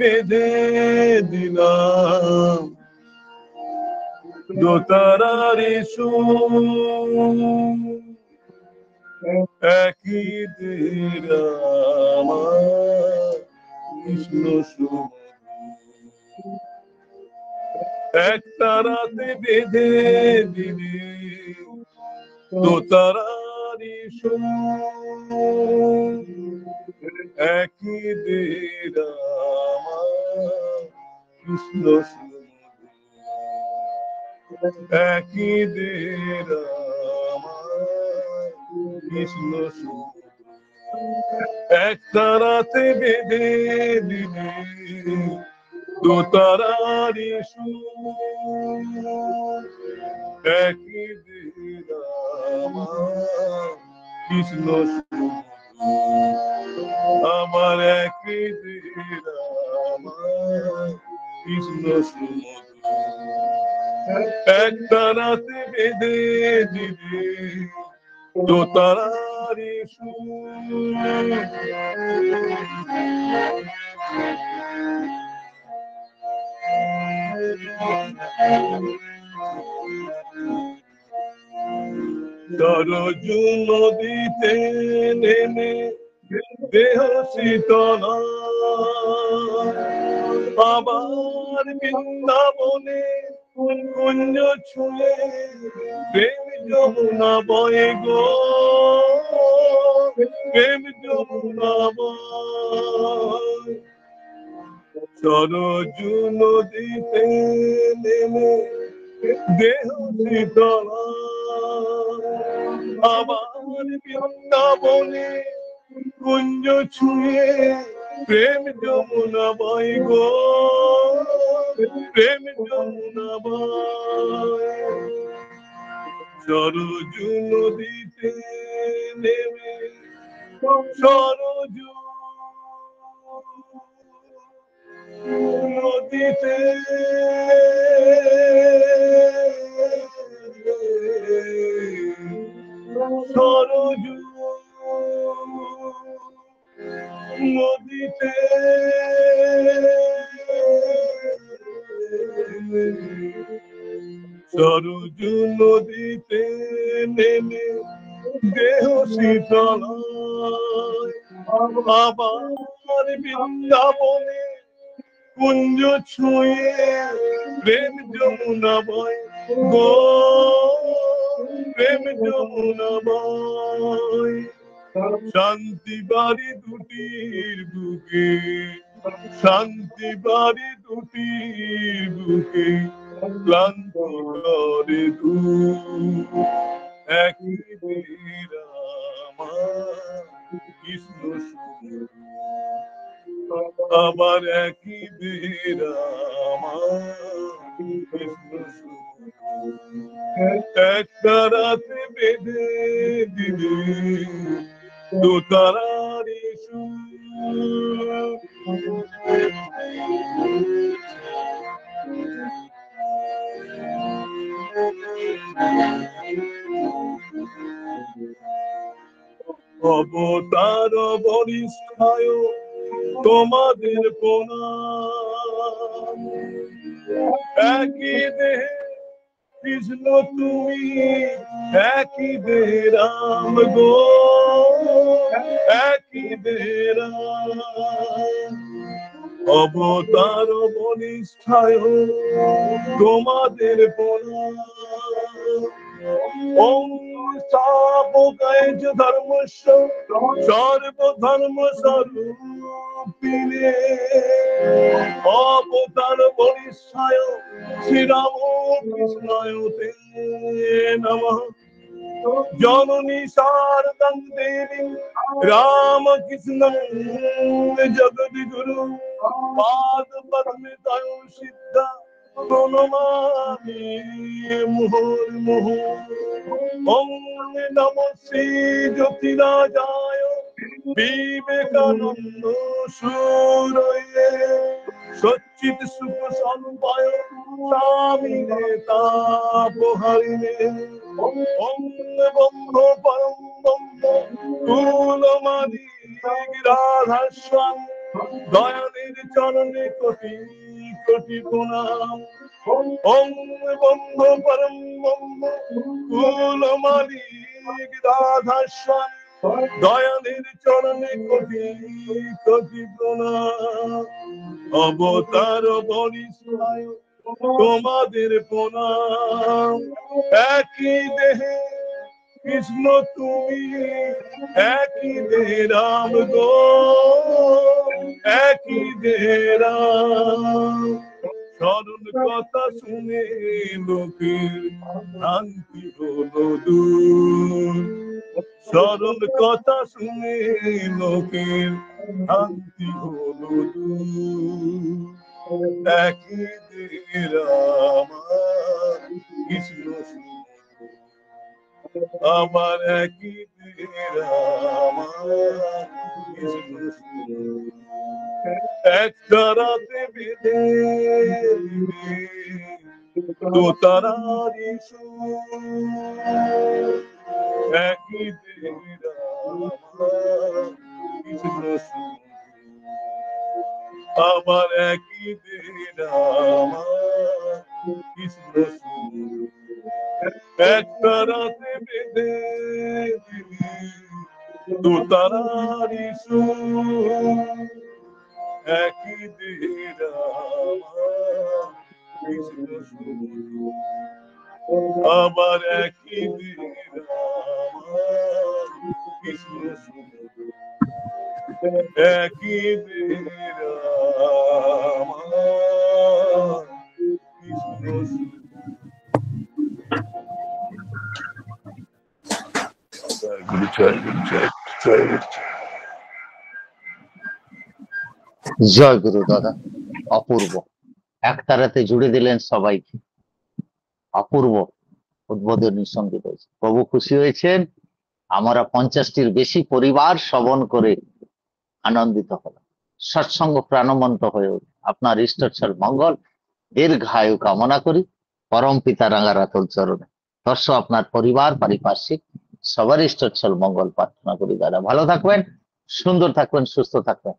বেঁধে দিলাম দোতারারি সুর একই দিলাম কৃষ্ণ সুর এক তারাতে বেঁধে দিলি দোতারারি সুর একই দিলাম কৃষ্ণ সুর একই দিলাম কৃষ্ণ সুর এক তারাতে বেঁধে দিলি দোতারারি সুর একই দিলাম কৃষ্ণ সুর আমার একই দিলাম কৃষ্ণ সুর এক তারাতে বেঁধে দিলি দোতারারি সুর সরজু নদীতে নেমে দেহ শীতল আবার বৃন্দাবনে কুঞ্জ ছুঁয়ে প্রেম যমুনা বয়ে গো প্রেম যমুনা বয় সরজু নদীতে নেমে দেহ শীতল আবার বৃন্দাবনে কুঞ্জ ছুঁয়ে প্রেম যমুনা বয় গো প্রেম যমুনা বয় সরজু নদীতে নেমে সরজু নদীতে সরজু নদীতে সরজু নদীতে নেমে দেহ শীতল আবার বৃন্দাবনে কুঞ্জ ছুঁয়ে প্রেম যমুনা বয় গো প্রেম যমুনা বয় শান্তি বাড়ি দুটির বুকে শান্তি বাড়ি দুটির বুকে ক্লান্ত করে দু একই বিরাম কৃষ্ণ সুর আবার একই বিরাম কৃষ্ণ সুর এক তারাতে বেঁধে দিলি দোতারারি সুর অবতার বরিষ্ঠায় তোমাদের প্রণাম একই দেহে কৃষ্ণ তুমি একই দেহে রাম গো একই দেহে রাম অবতার বরিষ্ঠায় তোমাদের প্রণাম ওম স্থাপকায় চ ধর্মস্য সর্বধর্ম স্বরূপিণে অবতার বরিষ্ঠায় শ্রীরাম কৃষ্ণায় তে নমঃ জননী শারদাং দেবী রামকৃষ্ণং জগদ্গুরু পাদ পদ্মে তয় সিদ্ধা প্রণমামি মুহুর্মুহু ওম নমো শ্রী জ্যোতিরাজায় বিবেকানন্দ সুরয়ে সচ্চিৎ সুখ স্বরূপায় স্বামী তাপহারিণে ওম ব্রহ্ম পরম ব্রহ্ম কুলমানি গিরাধস্বামী দয়ালের চরণে কোটি কোটি প্রণাম। ওং বন্ধ পরম বন্ধ কুল মালিক রাধা স্বামী, দয়ালের চরণে কোটি কোটি প্রণাম। অবতার বরিষ্ঠায় তোমাদের প্রণাম। একই দেহে কৃষ্ণ তুমি, একই দেহে রাম গো, একই দেহে রাম। স্মরণ কথা শুনে লোকের শান্তি হলো দূর, স্মরণ কথা শুনে লোকের শান্তি হলো দূর। একই দেহে রাম কৃষ্ণ আমার, একই দেহে রাম কৃষ্ণ একটা রাতে বেঁধে তো তারারি একই দেহে রাম কৃষ্ণ আমার, একই দেহে রাম কৃষ্ণ একটা রাতে বেঁধে তো তারারি একই দেহে রাম কৃষ্ণ আমার, একই দেহে রাম কৃষ্ণ একই দেহে রাম কৃষ্ণ। গুরু জয়, গুরু জয়, জয় গুরু। জয় গুরু দাদা, অপূর্ব এক তারাতে জুড়ে দিলেন সবাইকে। অপূর্ব উদ্বোধনী সঙ্গীত হয়েছে, প্রভু খুশি হয়েছেন। আমরা 50টির বেশি পরিবার শ্রবণ করে আনন্দিত হলাম। সৎসঙ্গ প্রাণবন্ত হয়ে উঠে আপনার ইষ্টচ্ছল মঙ্গল দীর্ঘায়ু কামনা করি পরম পিতা রাঙ্গারাতুল চরণে। দর্শক আপনার পরিবার পারিপার্শ্বিক সবার ইষ্টচ্ছল মঙ্গল প্রার্থনা করি। দাদা ভালো থাকবেন, সুন্দর থাকবেন, সুস্থ থাকবেন।